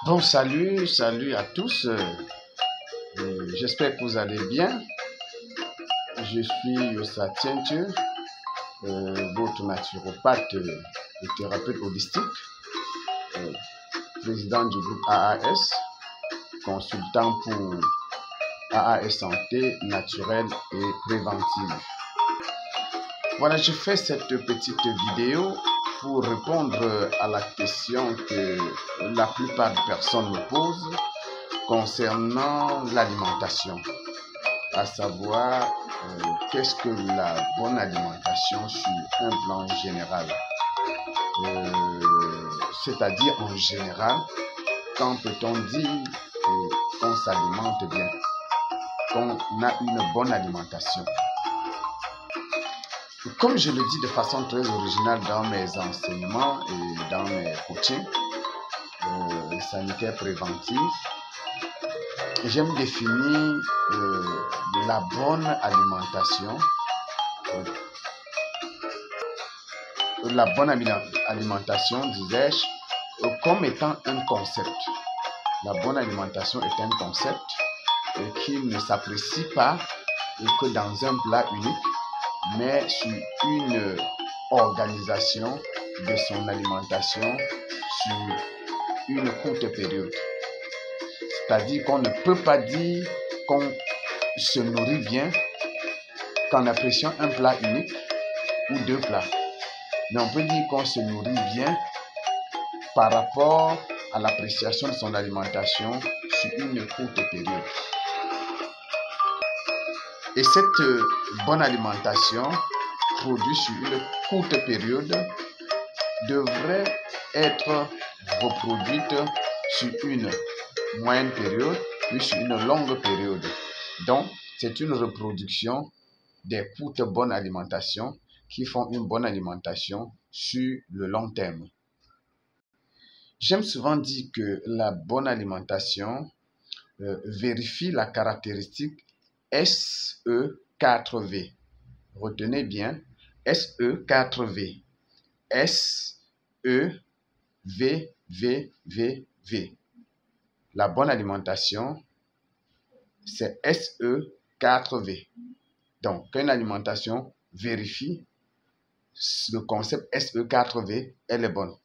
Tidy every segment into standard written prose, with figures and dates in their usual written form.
Bon, salut à tous. J'espère que vous allez bien. Je suis Yossa Tientu, votre naturopathe et thérapeute holistique, euh, président du groupe AAS, consultant pour AAS Santé naturelle et préventive. Voilà, je fais cette petite vidéo pour répondre à la question que la plupart des personnes me posent concernant l'alimentation, à savoir qu'est-ce que la bonne alimentation sur un plan général, c'est-à-dire en général, quand peut-on dire qu'on s'alimente bien, qu'on a une bonne alimentation. Comme je le dis de façon très originale dans mes enseignements et dans mes coachings sanitaires préventifs, j'aime définir la bonne alimentation. La bonne alimentation, disais-je, comme étant un concept. La bonne alimentation est un concept qui ne s'apprécie pas que dans un plat unique, mais sur une organisation de son alimentation sur une courte période. C'est-à-dire qu'on ne peut pas dire qu'on se nourrit bien qu'en appréciant un plat unique ou deux plats. Mais on peut dire qu'on se nourrit bien par rapport à l'appréciation de son alimentation sur une courte période. Et cette bonne alimentation produite sur une courte période devrait être reproduite sur une moyenne période, puis sur une longue période. Donc, c'est une reproduction des courtes bonnes alimentations qui font une bonne alimentation sur le long terme. J'aime souvent dire que la bonne alimentation vérifie la caractéristique SE4V. Retenez bien, SE4V. SEVVVV. La bonne alimentation, c'est SE4V. Donc, quand une alimentation vérifie le concept SE4V, elle est bonne.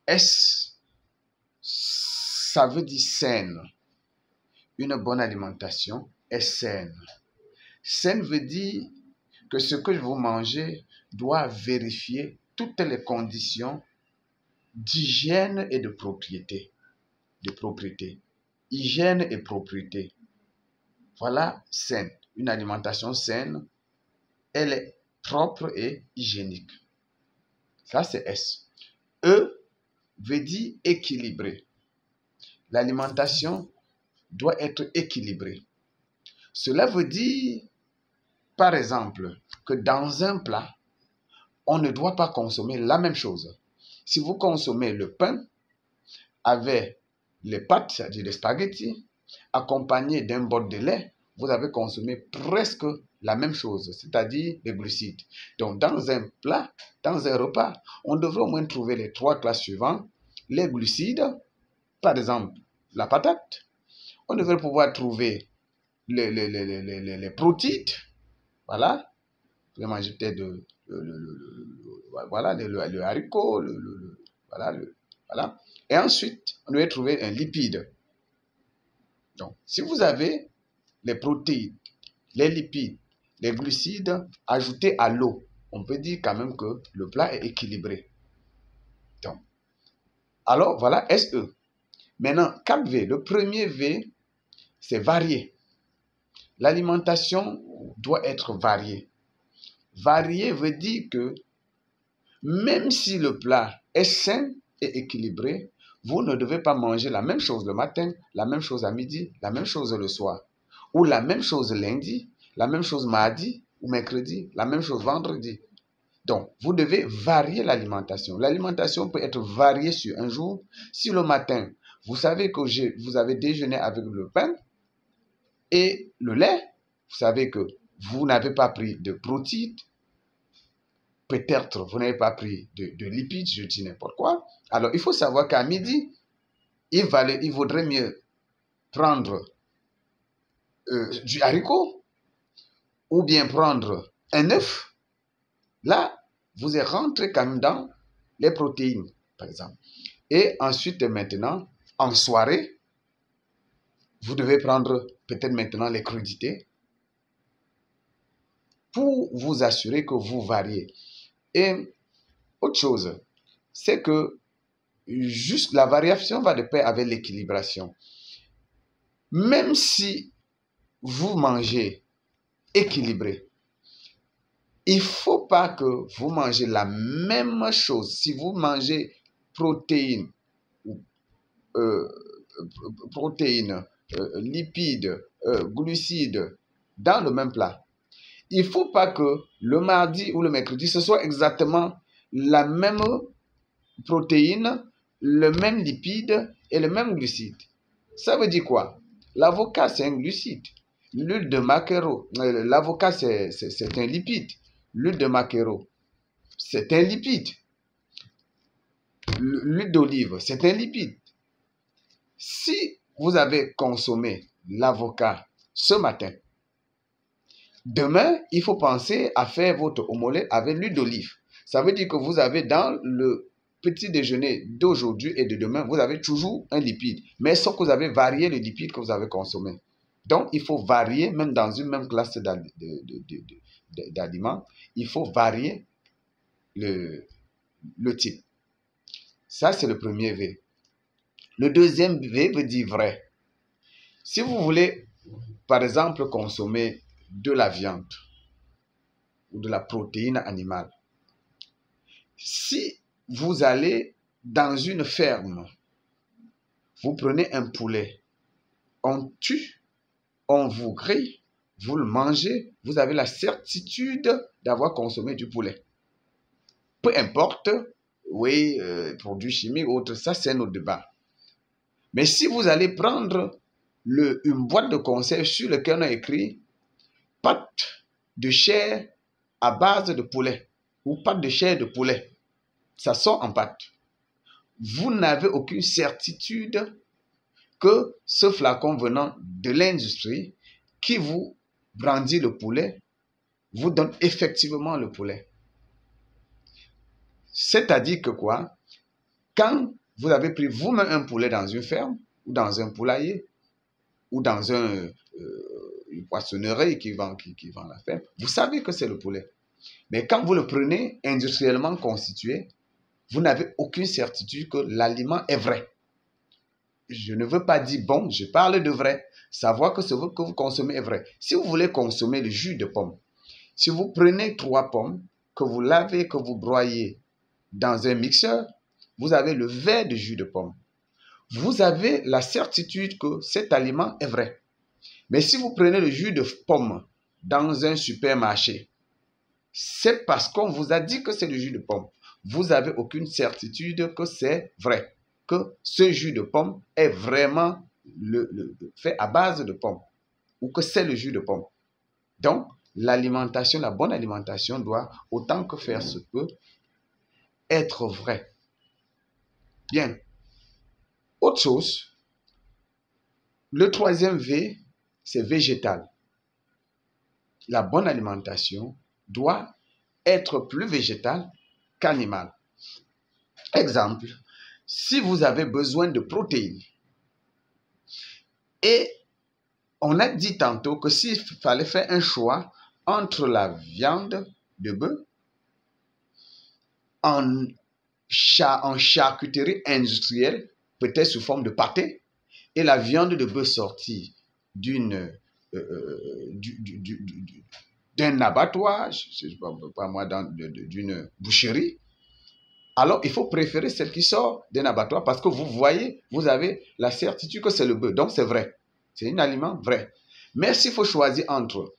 S, ça veut dire saine. Une bonne alimentation est saine. Saine veut dire que ce que vous mangez doit vérifier toutes les conditions d'hygiène et de propriété. Hygiène et propriété. Voilà, saine. Une alimentation saine, elle est propre et hygiénique. Ça, c'est S. E veut dire équilibré. L'alimentation doit être équilibrée. Cela veut dire, par exemple, que dans un plat, on ne doit pas consommer la même chose. Si vous consommez le pain avec les pâtes, c'est-à-dire les spaghettis, accompagné d'un bol de lait, vous avez consommé presque la même chose, c'est-à-dire les glucides. Donc, dans un plat, dans un repas, on devrait au moins trouver les trois classes suivantes. Les glucides, par exemple, la patate. On devrait pouvoir trouver les protéines. Voilà. Vous pouvez manger peut-être le haricot. Voilà. Et ensuite, on devrait trouver un lipide. Donc, si vous avez les protéines, les lipides, les glucides ajoutés à l'eau, on peut dire quand même que le plat est équilibré. Donc, alors, voilà SE. Maintenant, 4V. Le premier V, c'est varié. L'alimentation doit être variée. Varié veut dire que même si le plat est sain et équilibré, vous ne devez pas manger la même chose le matin, la même chose à midi, la même chose le soir. Ou la même chose lundi, la même chose mardi ou mercredi, la même chose vendredi. Donc, vous devez varier l'alimentation. L'alimentation peut être variée sur un jour. Si le matin, vous savez que vous avez déjeuné avec le pain et le lait, vous savez que vous n'avez pas pris de protéines, peut-être vous n'avez pas pris de lipides, je dis n'importe quoi. Alors, il faut savoir qu'à midi, il vaudrait mieux prendre du haricot ou bien prendre un œuf. Là, vous êtes rentré quand même dans les protéines, par exemple. Et ensuite, maintenant, en soirée, vous devez prendre peut-être maintenant les crudités pour vous assurer que vous variez. Et autre chose, c'est que juste la variation va de pair avec l'équilibration. Même si vous mangez équilibré, il ne faut pas que vous mangez la même chose. Si vous mangez protéines, lipides, glucides dans le même plat, il ne faut pas que le mardi ou le mercredi, ce soit exactement la même protéine, le même lipide et le même glucide. Ça veut dire quoi? L'avocat, c'est un glucide. L'huile de maquereau, l'avocat, c'est un lipide. L'huile de maquereau, c'est un lipide. L'huile d'olive, c'est un lipide. Si vous avez consommé l'avocat ce matin, demain, il faut penser à faire votre omelette avec l'huile d'olive. Ça veut dire que vous avez dans le petit déjeuner d'aujourd'hui et de demain, vous avez toujours un lipide. Mais sauf que vous avez varié le lipide que vous avez consommé. Donc, il faut varier, même dans une même classe d'aliments, il faut varier le type. Ça, c'est le premier V. Le deuxième V veut dire vrai. Si vous voulez, par exemple, consommer de la viande ou de la protéine animale, si vous allez dans une ferme, vous prenez un poulet, on tue, on vous grille, vous le mangez, vous avez la certitude d'avoir consommé du poulet. Peu importe, oui, produits chimiques ou autres, ça c'est notre débat. Mais si vous allez prendre une boîte de conserve sur laquelle on a écrit pâte de chair à base de poulet ou pâte de chair de poulet, ça sort en pâte. Vous n'avez aucune certitude que ce flacon venant de l'industrie qui vous brandit le poulet vous donne effectivement le poulet. C'est-à-dire que quoi? Quand vous avez pris vous-même un poulet dans une ferme ou dans un poulailler ou dans une poissonnerie qui vend la ferme, vous savez que c'est le poulet. Mais quand vous le prenez industriellement constitué, vous n'avez aucune certitude que l'aliment est vrai. Je ne veux pas dire bon, je parle de vrai. Savoir que ce que vous consommez est vrai. Si vous voulez consommer le jus de pomme, si vous prenez 3 pommes, que vous lavez, que vous broyez dans un mixeur, vous avez le verre de jus de pomme. Vous avez la certitude que cet aliment est vrai. Mais si vous prenez le jus de pomme dans un supermarché, c'est parce qu'on vous a dit que c'est le jus de pomme. Vous n'avez aucune certitude que c'est vrai, que ce jus de pomme est vraiment fait à base de pomme ou que c'est le jus de pomme. Donc, l'alimentation, la bonne alimentation doit, autant que faire se peut, être vraie. Bien. Autre chose, le troisième V, c'est végétal. La bonne alimentation doit être plus végétale qu'animale. Exemple, si vous avez besoin de protéines et on a dit tantôt que s'il fallait faire un choix entre la viande de bœuf en charcuterie industrielle, peut-être sous forme de pâté, et la viande de bœuf sortie d'un abattoir, d'une boucherie, alors il faut préférer celle qui sort d'un abattoir parce que vous voyez, vous avez la certitude que c'est le bœuf, donc c'est vrai. C'est un aliment vrai. Mais s'il faut choisir entre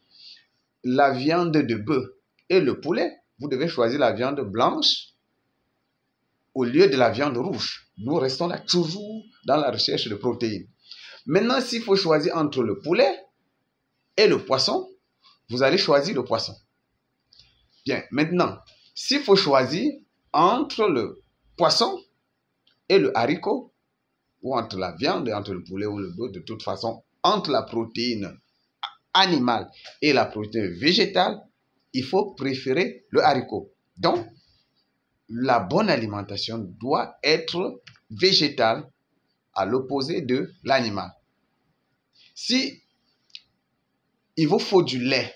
la viande de bœuf et le poulet, vous devez choisir la viande blanche au lieu de la viande rouge. Nous restons là toujours dans la recherche de protéines. Maintenant, s'il faut choisir entre le poulet et le poisson, vous allez choisir le poisson. Bien, maintenant, s'il faut choisir entre le poisson et le haricot, ou entre la viande et entre le poulet ou le bœuf, de toute façon, entre la protéine animale et la protéine végétale, il faut préférer le haricot. Donc, la bonne alimentation doit être végétale à l'opposé de l'animal. Si il vous faut du lait,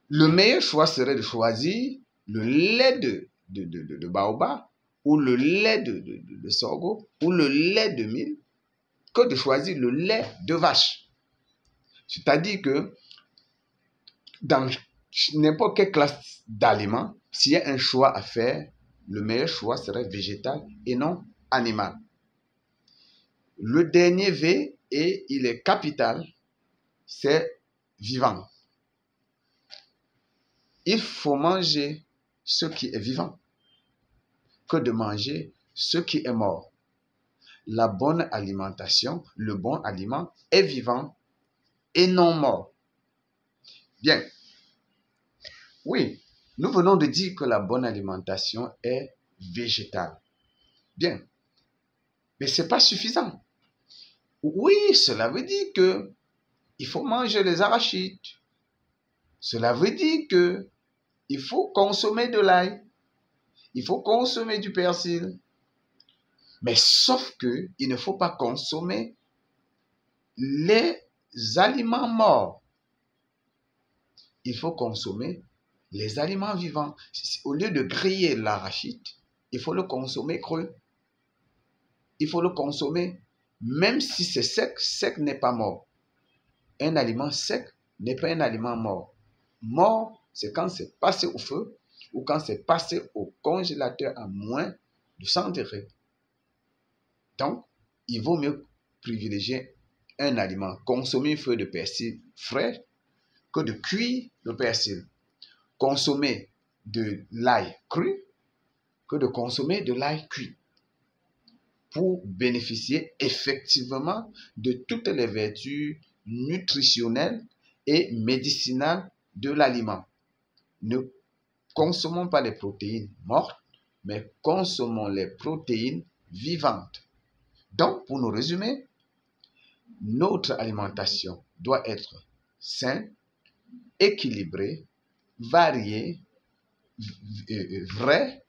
le meilleur choix serait de choisir le lait de baobab ou le lait de sorgho ou le lait de mil que de choisir le lait de vache. C'est-à-dire que dans n'importe quelle classe d'aliments, s'il y a un choix à faire, le meilleur choix serait végétal et non animal. Le dernier V, et il est capital, c'est vivant. Il faut manger ce qui est vivant que de manger ce qui est mort. La bonne alimentation, le bon aliment est vivant et non mort. Bien. Oui, nous venons de dire que la bonne alimentation est végétale. Bien. Mais ce n'est pas suffisant. Oui, cela veut dire que il faut manger les arachides. Cela veut dire que il faut consommer de l'ail. Il faut consommer du persil. Mais sauf que il ne faut pas consommer les aliments morts. Il faut consommer les aliments vivants. Au lieu de griller l'arachide, il faut le consommer cru. Il faut le consommer même si c'est sec. Sec n'est pas mort. Un aliment sec n'est pas un aliment mort. Mort, c'est quand c'est passé au feu ou quand c'est passé au congélateur à moins de 100 degrés. Donc, il vaut mieux privilégier un aliment, consommer une feuille de persil frais que de cuire le persil. Consommer de l'ail cru que de consommer de l'ail cuit pour bénéficier effectivement de toutes les vertus nutritionnelles et médicinales de l'aliment. Ne consommons pas les protéines mortes, mais consommons les protéines vivantes. Donc, pour nous résumer, notre alimentation doit être saine, équilibrée, variée, vraie,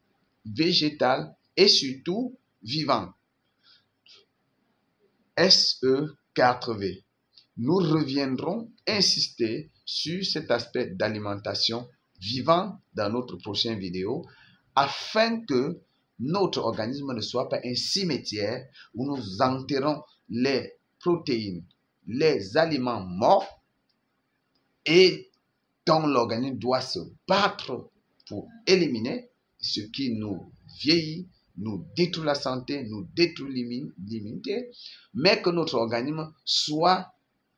végétale et surtout vivante. SE4V. Nous reviendrons insister sur cet aspect d'alimentation vivante dans notre prochaine vidéo afin que notre organisme ne soit pas un cimetière où nous enterrons les protéines, les aliments morts et dont l'organisme doit se battre pour éliminer ce qui nous vieillit, nous détruit la santé, nous détruit l'immunité, mais que notre organisme soit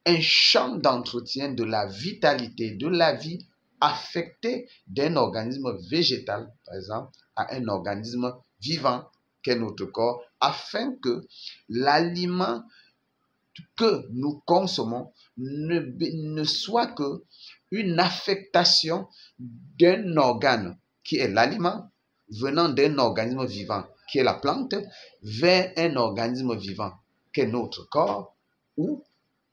un champ d'entretien de la vitalité, de la vie affectée d'un organisme végétal, par exemple, à un organisme vivant qu'est notre corps, afin que l'aliment que nous consommons ne soit que une affectation d'un organe qui est l'aliment venant d'un organisme vivant qui est la plante vers un organisme vivant qui est notre corps, où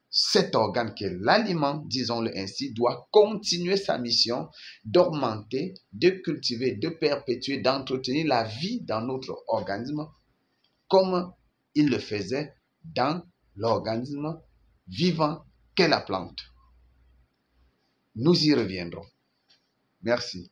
cet organe qui est l'aliment, disons-le ainsi, doit continuer sa mission d'augmenter, de cultiver, de perpétuer, d'entretenir la vie dans notre organisme comme il le faisait dans l'organisme vivant qu'est la plante. Nous y reviendrons. Merci.